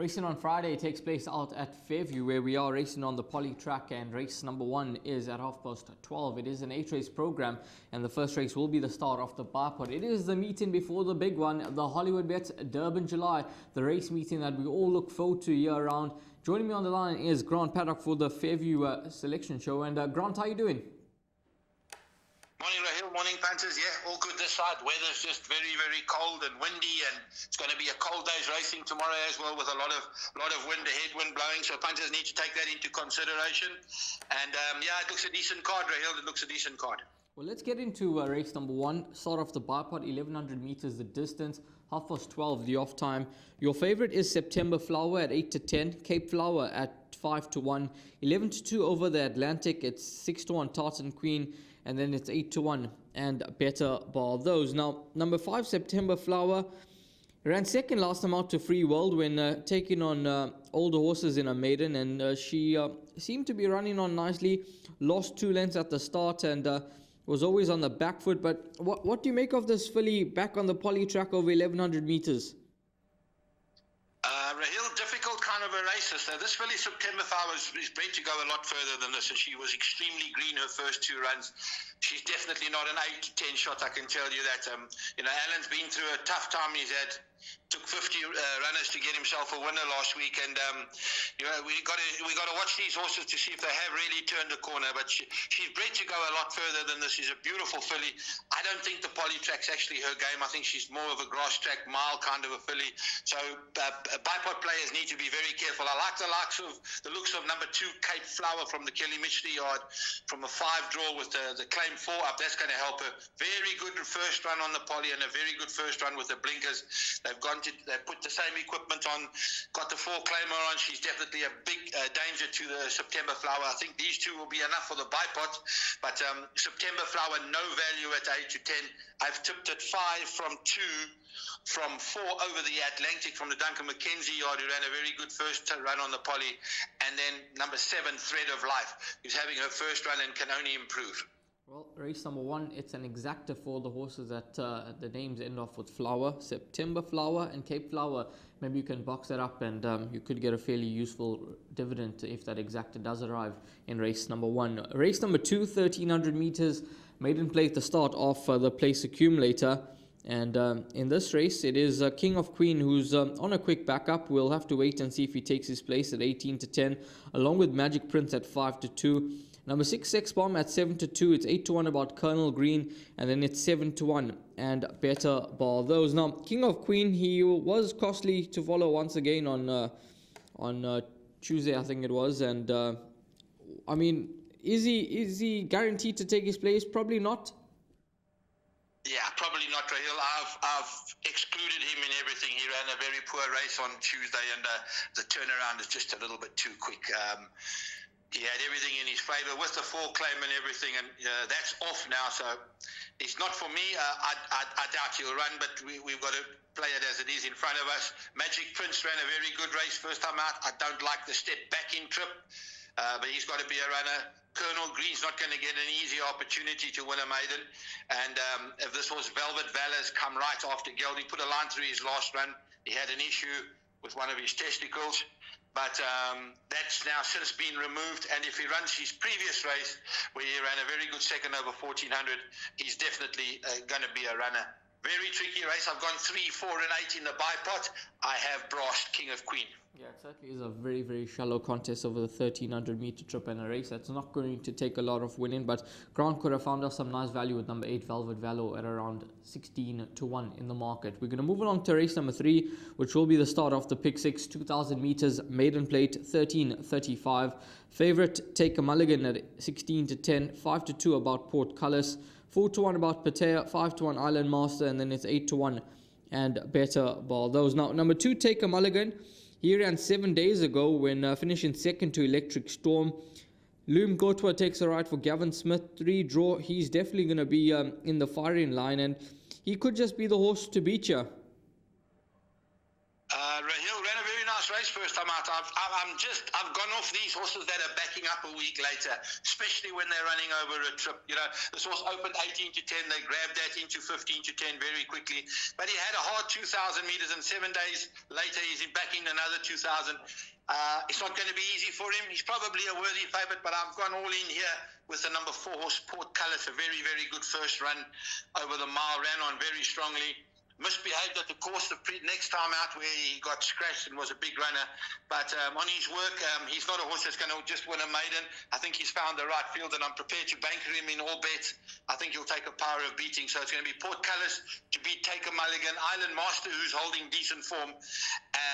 Racing on Friday takes place out at Fairview, where we are racing on the poly track, and race number 1 is at 12:30. It is an 8-race program, and the first race will be the start of the bipod. It is the meeting before the big one, the Hollywoodbets Durbanville, the race meeting that we all look forward to year round. Joining me on the line is Grant Paddock for the Fairview selection show. And Grant, how are you doing? Morning, Rahil. Morning, Panthers. Yeah, all good this side. Weather's just very, very cold and windy, and it's going to be a cold day's racing tomorrow as well, with a lot of wind, a headwind blowing. So Panthers need to take that into consideration. And yeah, it looks a decent card, Rahil. It looks a decent card. Well, let's get into race number 1. Start off the bipod, 1100 meters the distance, 12:30 the off time. Your favorite is September Flower at 8-10, Cape Flower at 5-1, 11-2 over the Atlantic. It's 6-1 Tartan Queen, and then it's 8-1 and better bar those. Now, number 5, September Flower, ran second last time out to Free World when taking on older horses in a maiden, and she seemed to be running on nicely. Lost 2 lengths at the start and was always on the back foot. But what do you make of this filly back on the poly track over 1100 meters? Rahil, difficult kind of a race. So this filly, September Flower, is bred to go a lot further than this, and she was extremely green her first 2 runs. She's definitely not an 8-10 shot, I can tell you that. Alan's been through a tough time. Took 50 runners to get himself a winner last week, and we got to watch these horses to see if they have really turned the corner. But she's bred to go a lot further than this. She's a beautiful filly. I don't think the poly track's actually her game. I think she's more of a grass track mile kind of a filly. So bipod players need to be very careful. I like the looks of number 2 Cape Flower from the Kelly Mitchley yard, from a 5 draw with the claim 4 up. That's going to help her. Very good first run on the poly, and a very good first run with the blinkers. They put the same equipment on, got the 4 claimer on. She's definitely a big danger to the September Flower. I think these 2 will be enough for the bipod, but September Flower, no value at 8-10. I've tipped at 5 from 2, from 4 over the Atlantic from the Duncan McKenzie yard, who ran a very good first run on the poly, and then number 7, Thread of Life, who's having her first run and can only improve. Well, race number 1, it's an exacta for the horses that the names end off with Flower, September Flower and Cape Flower. Maybe you can box that up, and you could get a fairly useful dividend if that exacta does arrive in race number 1. Race number 2, 1300 meters, maiden plate, the start of the place accumulator. And in this race, it is King of Queen who's on a quick backup. We'll have to wait and see if he takes his place at 18-10, along with Magic Prince at 5-2. Number 6, Sex Bomb at 7-2. It's 8-1 about Colonel Green, and then it's 7-1 and better bar those. Now, King of Queen, he was costly to follow once again on Tuesday, I think it was. And I mean, is he guaranteed to take his place? Probably not. Yeah, probably not, Rahil. I've excluded him in everything. He ran a very poor race on Tuesday, and the turnaround is just a little bit too quick. He had everything in his favour with the 4 claim and everything, and that's off now. So it's not for me. I doubt he'll run, but we've got to play it as it is in front of us. Magic Prince ran a very good race first time out. I don't like the step back in trip, but he's got to be a runner. Colonel Green's not going to get an easy opportunity to win a maiden. And if this was Velvet Valor's come right after Geld, he put a line through his last run. He had an issue with one of his testicles. But that's now since been removed. And if he runs his previous race, where he ran a very good second over 1400, he's definitely going to be a runner. Very tricky race. I've gone 3, 4 and 8 in the bipod. I have brassed King of Queen. Yeah, it certainly is a very, very shallow contest over the 1300 meter trip, and a race that's not going to take a lot of winning. But Grant could have found us some nice value with number 8, Velvet Valor, at around 16-1 in the market. We're going to move on to race number 3, which will be the start of the Pick 6, 2000 meters, maiden plate, 13:35. Favorite, Take a Mulligan at 16-10, 5-2 about Portcullis, 4-1 about Patea, 5-1 Island Master, and then it's 8-1 and better bar those. Now, number 2, Take a Mulligan. He ran 7 days ago when finishing second to Electric Storm. Loom Kotwa takes a ride for Gavin Smith. 3 draw. He's definitely going to be in the firing line, and he could just be the horse to beat you. Rahil ran a very nice race first first time out. I've gone off these horses that are backing up a week later, especially when they're running over a trip. You know, this horse opened 18 to 10. They grabbed that into 15 to 10 very quickly. But he had a hard 2,000 meters, and 7 days later he's back in another 2,000. It's not going to be easy for him. He's probably a worthy favourite, but I've gone all in here with the number 4 horse, Portcullis. A very, very good first run over the mile. Ran on very strongly. Misbehaved at the course the next time out where he got scratched and was a big runner. But on his work, he's not a horse that's going to just win a maiden. I think he's found the right field, and I'm prepared to banker him in all bets. I think he'll take a power of beating. So it's going to be Portcullis to beat Take a Mulligan, Island Master, who's holding decent form,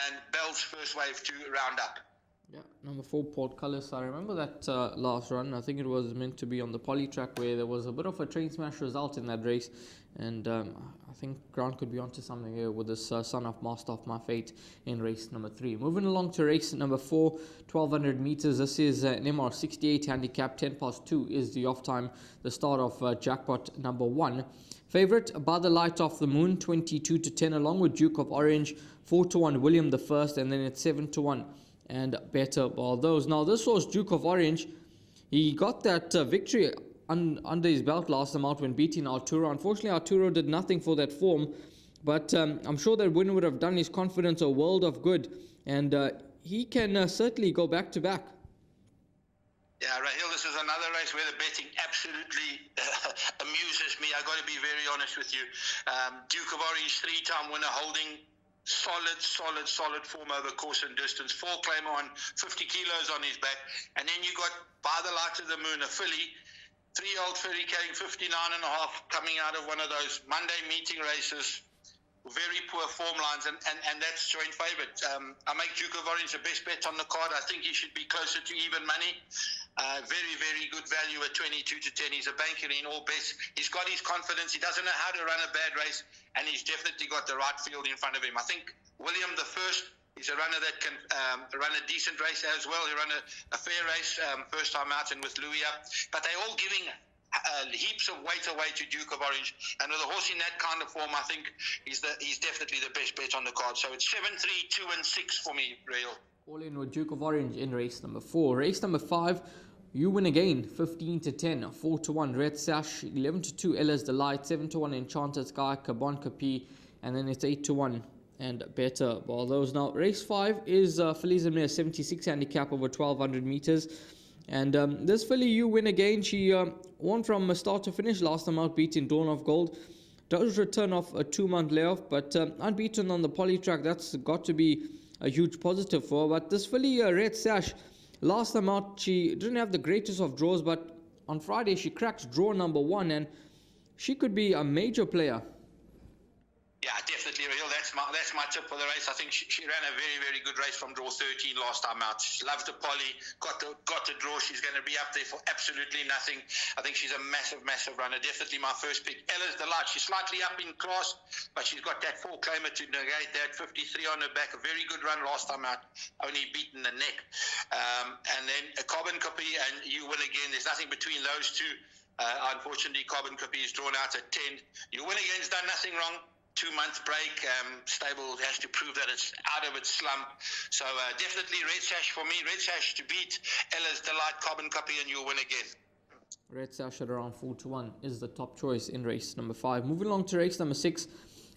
and Bell's First Wave to round up. Yeah, number 4, Portcullis. I remember that last run. I think it was meant to be on the poly track where there was a bit of a train smash result in that race. And I think Grant could be onto something here with this Son of Master of My Fate in race number 3. Moving along to race number 4, 1,200 meters. This is an MR68 handicap. 10 past 2 is the off time. The start of jackpot number 1. Favorite By the Light of the Moon, 22 to 10, along with Duke of Orange, 4 to 1, William the First, and then it's 7 to 1. And better ball those. Now this was Duke of Orange. He got that victory under his belt last time out when beating Arturo. Unfortunately, Arturo did nothing for that form, but I'm sure that win would have done his confidence a world of good, and he can certainly go back to back. Yeah, Rahil, this is another race where the betting absolutely amuses me. I got to be very honest with you. Duke of Orange, 3-time winner, holding solid form over course and distance. 4 claim on 50 kilos on his back. And then you got By the Light of the Moon, a filly, 3-year-old filly carrying 59.5, coming out of one of those Monday meeting races. Very poor form lines, and that's joint favourite. I make Duke of Orange the best bet on the card. I think he should be closer to even money. Very, very good value at 22 to 10. He's a banker in all bets. He's got his confidence. He doesn't know how to run a bad race, and he's definitely got the right field in front of him. I think William the First is a runner that can run a decent race as well. He ran a fair race first time out and with Louis up. But they're all giving heaps of weight away to Duke of Orange, and with a horse in that kind of form, I think he's definitely the best bet on the card. So it's 7, 3, 2 and 6 for me, Real. All in with Duke of Orange in race number 4. Race number 5, You Win Again, 15 to 10, 4 to 1 Red Sash, 11 to 2 Ella's Delight, 7 to 1 Enchanted Sky, Cabon Capi, and then it's 8 to 1 and better ball those. Now race 5 is Feliz Amir, 76 handicap over 1,200 meters. And this filly, You Win Again, she won from start to finish last time out, beating Dawn of Gold. Does return off a 2-month layoff, but unbeaten on the poly track. That's got to be a huge positive for her. But this filly, Red Sash, last time out, she didn't have the greatest of draws, but on Friday she cracked draw number 1, and she could be a major player. Yeah, definitely, Rahil. That's my tip for the race. I think she ran a very, very good race from draw 13 last time out. She loves the poly, got the draw. She's going to be up there for absolutely nothing. I think she's a massive runner. Definitely my first pick. Ella's Delight. She's slightly up in class, but she's got that 4 claimer to negate that. 53 on her back. A very good run last time out. Only beaten the neck. And then a Carbon Copy and You Win Again. There's nothing between those two. Unfortunately, Carbon Copy is drawn out at 10. You Win Again's done nothing wrong. 2-month break, stable has to prove that it's out of its slump. So definitely Red Sash for me. Red Sash to beat Ella's Delight, Carbon Copy, and You Win Again. Red Sash at around 4 to 1 is the top choice in race number 5. Moving along to race number 6,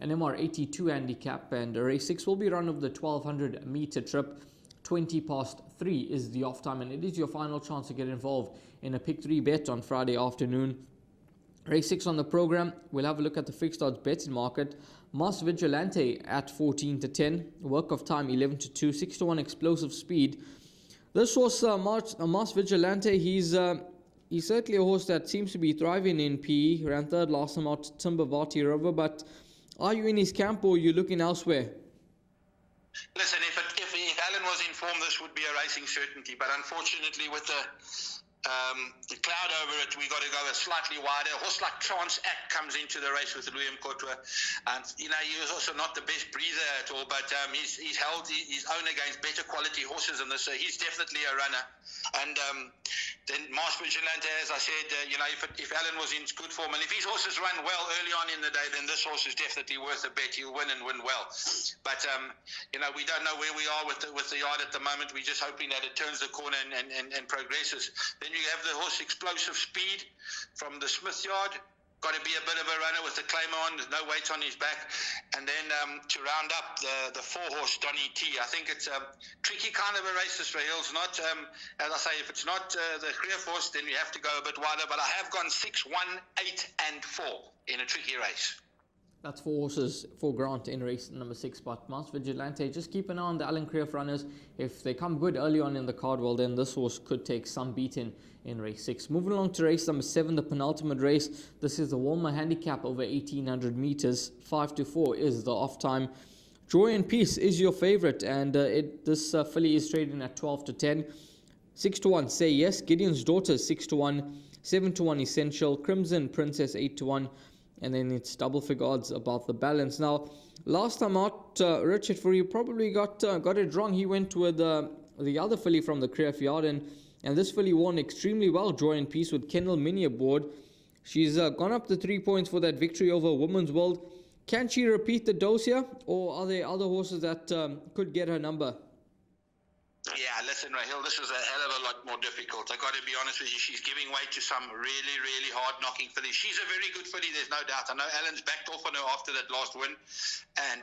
an MR82 handicap, and race 6 will be run of the 1,200 meter trip. 20 past 3 is the off time, and it is your final chance to get involved in a pick 3 bet on Friday afternoon. Race 6 on the program, we'll have a look at the fixed odds betting market. Mas Vigilante at 14 to 10, work of time 11 to 2, 6 to 1 explosive speed. This was Mas Vigilante. He's certainly a horse that seems to be thriving in PE. Ran third last time out, Timbavati River. But are you in his camp or are you looking elsewhere? Listen, if Alan was informed, this would be a racing certainty. But unfortunately, with the cloud over it, we got to go a slightly wider. A horse like Trans Act comes into the race with William Kotwa, and he was also not the best breather at all, but he's held his own against better quality horses in this, so he's definitely a runner. And Then Mars Vigilante, as I said, if Alan was in good form, and if his horses run well early on in the day, then this horse is definitely worth a bet. He'll win and win well. But we don't know where we are with the yard at the moment. We're just hoping that it turns the corner and progresses. Then you have the horse Explosive Speed from the Smith yard. Got to be a bit of a runner with the claimer on, there's no weight on his back. And then to round up the 4-horse Donny T. I think it's a tricky kind of a race, this Rahil's not, as I say, if it's not the Creef horse, then you have to go a bit wider. But I have gone 6, 1, 8 and 4 in a tricky race. That's 4 horses for Grant in race number 6. But Mars Vigilante, just keep an eye on the Alan Creef runners. If they come good early on in the card, well, then this horse could take some beating in race 6. Moving along to race number 7, the penultimate race. This is the Walmer handicap over 1800 meters. 5-4 is the off time. Joy and Peace is your favorite, and this filly is trading at 12-10. 6-1 Say Yes, Gideon's Daughter 6-1, 7-1 Essential, Crimson Princess 8-1, and then it's double figure odds about the balance. Now, last time out, Richard, for you probably got it wrong. He went with the other filly from the Creef yard, and this filly won extremely well, Joy and Peace, with Kennel Mini aboard. She's gone up to 3 points for that victory over Women's World. Can she repeat the dose here, or are there other horses that could get her number? Yeah, listen, Rahil, this is a hell of a lot more difficult. I got to be honest with you. She's giving way to some really, really hard-knocking fillies. She's a very good filly, there's no doubt. I know Alan's backed off on her after that last win, and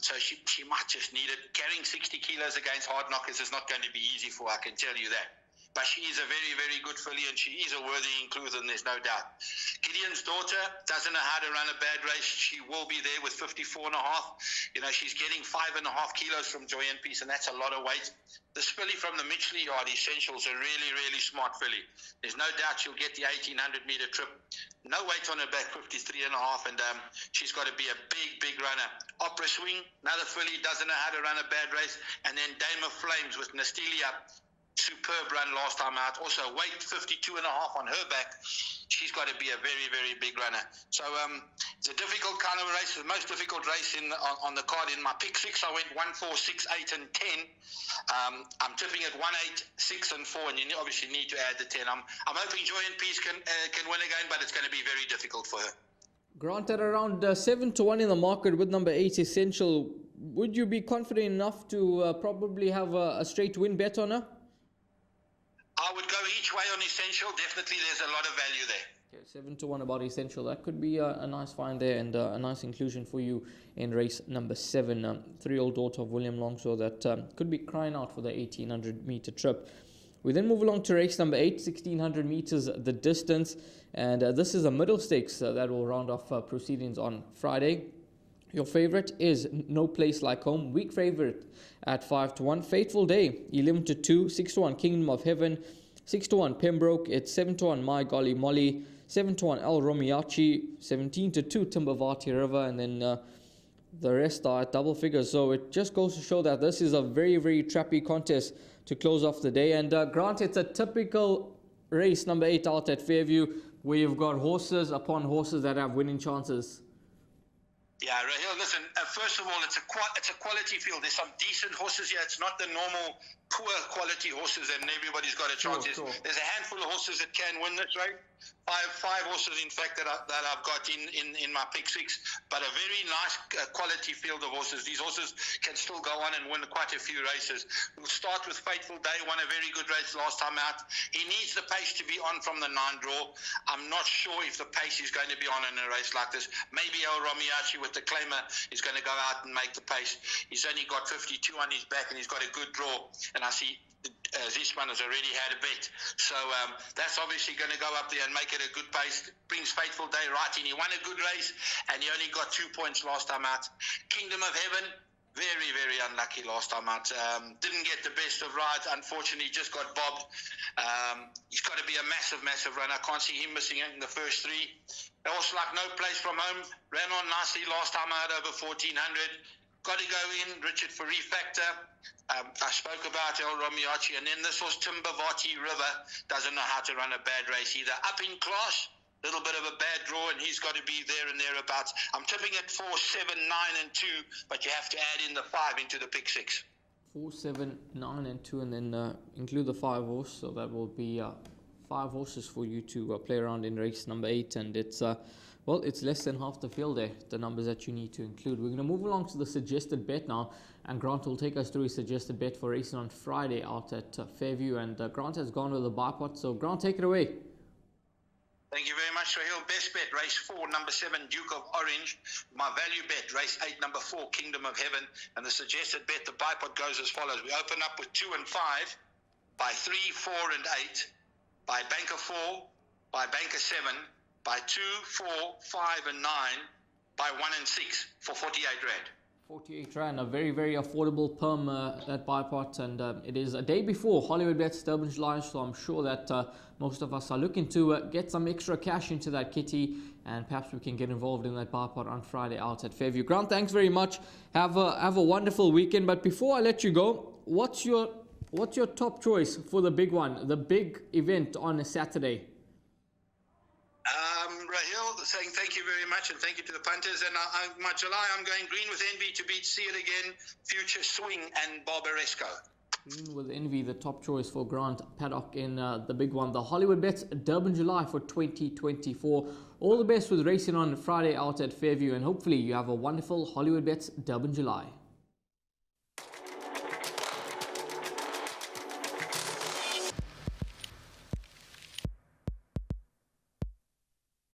so she might just need it. Carrying 60 kilos against hard knockers is not going to be easy for her, I can tell you that. But she is a very, very good filly, and she is a worthy inclusion, there's no doubt. Gideon's Daughter doesn't know how to run a bad race. She will be there with 54.5. She's getting 5.5 kilos from Joy and Peace, and that's a lot of weight. This filly from the Mitchley yard, Essential's a really, really smart filly. There's no doubt she'll get the 1800-meter trip. No weight on her back, 53.5, and she's got to be a big, big runner. Opera Swing, another filly, doesn't know how to run a bad race. And then Dame of Flames with Nastilia. Superb run last time out. Also weight 52.5 on her back. She's got to be a very, very big runner. So it's a difficult kind of race. The most difficult race on the card. In my pick 6, I went 1, 4, 6, 8 and 10. I'm tipping at 1, 8, 6 and 4, and you obviously need to add the 10. I'm hoping Joy and Peace can win again, but it's going to be very difficult for her. Granted, around 7-1 in the market with number 8 Essential. Would you be confident enough to probably have a straight win bet on her? I would go each way on Essential. Definitely, there's a lot of value there. Okay, 7-1 about Essential. That could be a nice find there, and a nice inclusion for you in race number 7. 3-year-old daughter of William Longsaw that could be crying out for the 1800-meter trip. We then move along to race number 8, 1600 meters the distance, and this is a middle stakes that will round off proceedings on Friday. Your favorite is No Place Like Home, weak favorite at 5-1. Faithful Day, 11-2, 6-1 Kingdom of Heaven, 6-1 Pembroke, it's 7-1 My Golly Molly, 7-1 El Romiachi, 17-2 Timbavati River, and then the rest are at double figures. So it just goes to show that this is a very, very trappy contest to close off the day. And Grant, it's a typical race, number 8 out at Fairview, where you've got horses upon horses that have winning chances. Yeah, Rahil, listen, first of all, it's a quality field. There's some decent horses here. It's not the normal poor quality horses and everybody's got a chance. Sure. There's a handful of horses that can win this race. Five horses, in fact, that I've got in my pick 6, but a very nice quality field of horses. These horses can still go on and win quite a few races. We'll start with Faithful Day, won a very good race last time out. He needs the pace to be on from the 9 draw. I'm not sure if the pace is going to be on in a race like this. Maybe El Romiachi with the claimer is going to go out and make the pace. He's only got 52 on his back and he's got a good draw. And I see Zisman has already had a bet. So that's obviously going to go up there and make it a good pace. Brings Faithful Day right in. He won a good race and he only got 2 points last time out. Kingdom of Heaven, very, very unlucky last time out. Didn't get the best of rides. Unfortunately, just got bobbed. He's got to be a massive, massive runner. I can't see him missing it in the first 3. Also, like No Place From Home, ran on nicely last time out over 1400. Got to go in, Richard, for refactor. I spoke about El Romiachi, and then this was Timbavati River. Doesn't know how to run a bad race either. Up in class, little bit of a bad draw, and he's got to be there and thereabouts. I'm tipping at 4, 7, 9 and 2, but you have to add in the 5 into the pick 6. 4, 7, 9 and 2, and then include the 5 horse, so that will be 5 horses for you to play around in race number 8, and it's it's less than half the field there, the numbers that you need to include. We're going to move along to the suggested bet now, and Grant will take us through his suggested bet for racing on Friday out at Fairview, and Grant has gone with the bipod, so Grant, take it away. Thank you very much, Rahil. Best bet, race 4, number 7, Duke of Orange. My value bet, race 8, number 4, Kingdom of Heaven. And the suggested bet, the bipod goes as follows. We open up with 2 and 5, by 3, 4 and 8, by banker 4, by banker 7, by 2, 4, 5 and 9, by 1 and 6 for 48 Rand. 48 Rand, a very, very affordable perm at bipod, and it is a day before Hollywoodbets Durbanville, so I'm sure that most of us are looking to get some extra cash into that kitty, and perhaps we can get involved in that bipod on Friday out at Fairview. Grant, thanks very much. Have a wonderful weekend. But before I let you go, what's your top choice for the big one, the big event on a Saturday? Rahil, saying thank you very much, and thank you to the punters. And my July, I'm going Green with Envy to beat See It Again, Future Swing, and Barbaresco. Green with Envy, the top choice for Grant Paddock in the big one, the Hollywoodbets Durbanville for 2024. All the best with racing on Friday out at Fairview, and hopefully you have a wonderful Hollywoodbets Durbanville.